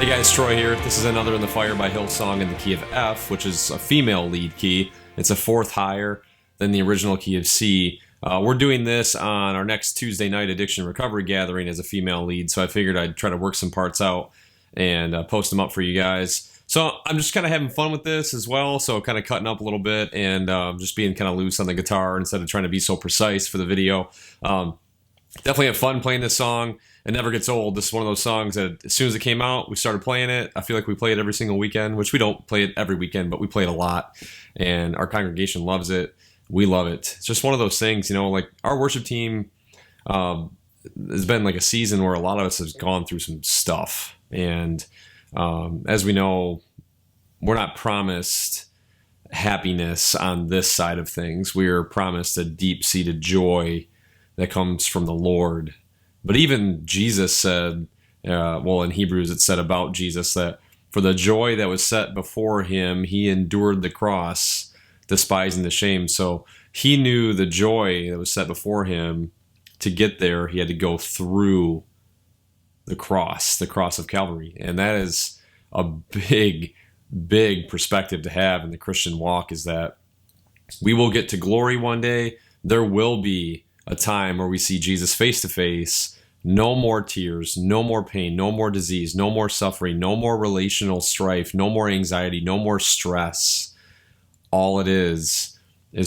Hey guys, Troy here. This is Another in the Fire by Hillsong in the key of F, which is a female lead key. It's a fourth higher than the original key of C. We're doing this on our next Tuesday night addiction recovery gathering as a female lead, so I figured I'd try to work some parts out and post them up for you guys. So I'm just kind of having fun with this as well, so kind of cutting up a little bit and just being kind of loose on the guitar instead of trying to be so precise for the video. Definitely have fun playing this song. It never gets old. This is one of those songs that as soon as it came out, we started playing it. I feel like we play it every single weekend, which we don't play it every weekend, but we play it a lot. And our congregation loves it. We love it. It's just one of those things, you know, like our worship team has been like a season where a lot of us has gone through some stuff. And as we know, we're not promised happiness on this side of things. We are promised a deep-seated joy that comes from the Lord. But even Jesus said, well, in Hebrews it said about Jesus that for the joy that was set before him, he endured the cross, despising the shame. So he knew the joy that was set before him. To get there, he had to go through the cross of Calvary. And that is a big, big perspective to have in the Christian walk, is that we will get to glory one day. There will be a time where we see Jesus face to face. No more tears, no more pain, no more disease, no more suffering, no more relational strife, no more anxiety, no more stress. All it is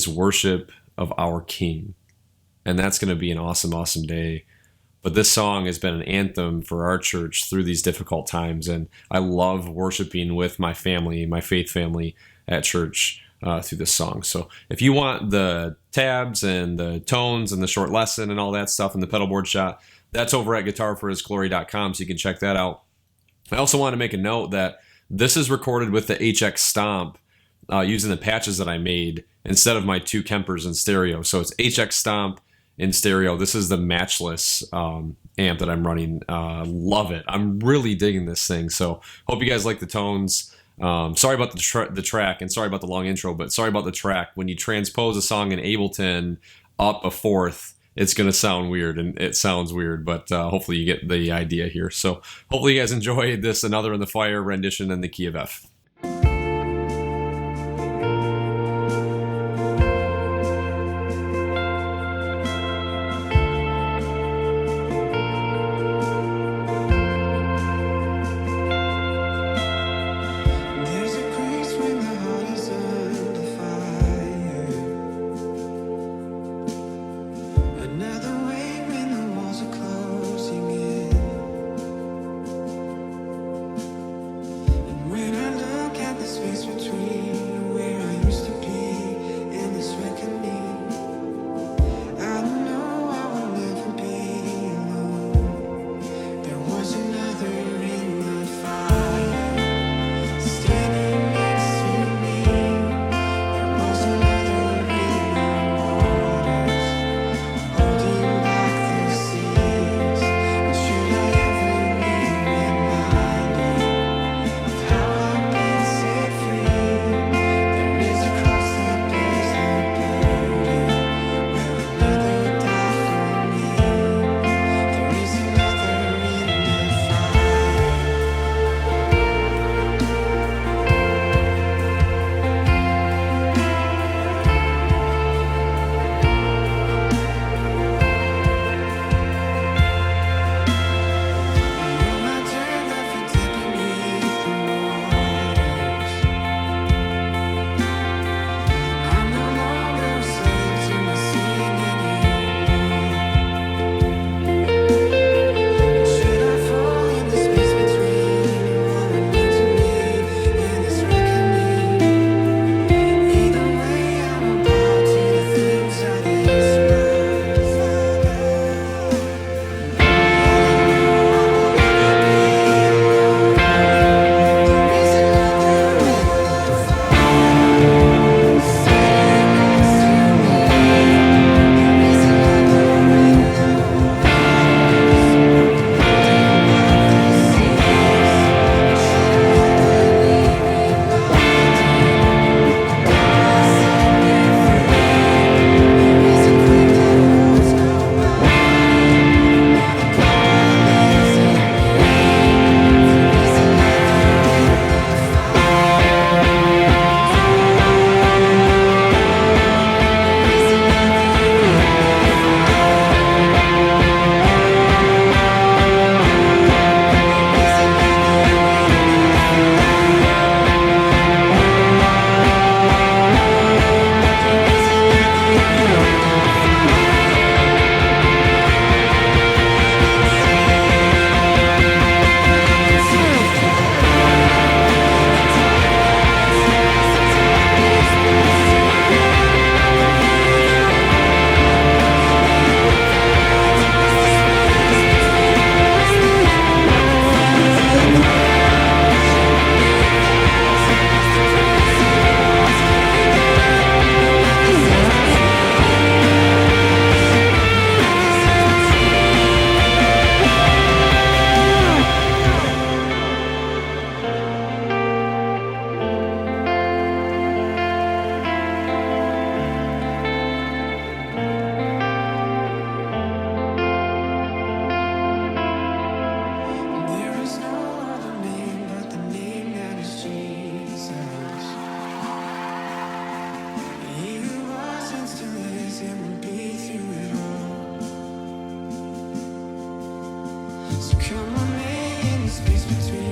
worship of our King. And that's going to be an awesome, awesome day. But this song has been an anthem for our church through these difficult times. And I love worshiping with my family, my faith family at church through this song. So if you want the tabs and the tones and the short lesson and all that stuff in the pedal board shot, that's over at GuitarforHISGLORY.com, so you can check that out. I also want to make a note that this is recorded with the HX Stomp using the patches that I made instead of my two Kempers in stereo. So it's HX Stomp in stereo. This is the matchless amp that I'm running. Love it. I'm really digging this thing. So hope you guys like the tones. Sorry about the track, and sorry about the long intro, but sorry about the track. When you transpose a song in Ableton up a fourth, it's going to sound weird, and it sounds weird, but hopefully you get the idea here. So hopefully you guys enjoy this Another in the Fire rendition in the key of F. When I So come on in the space between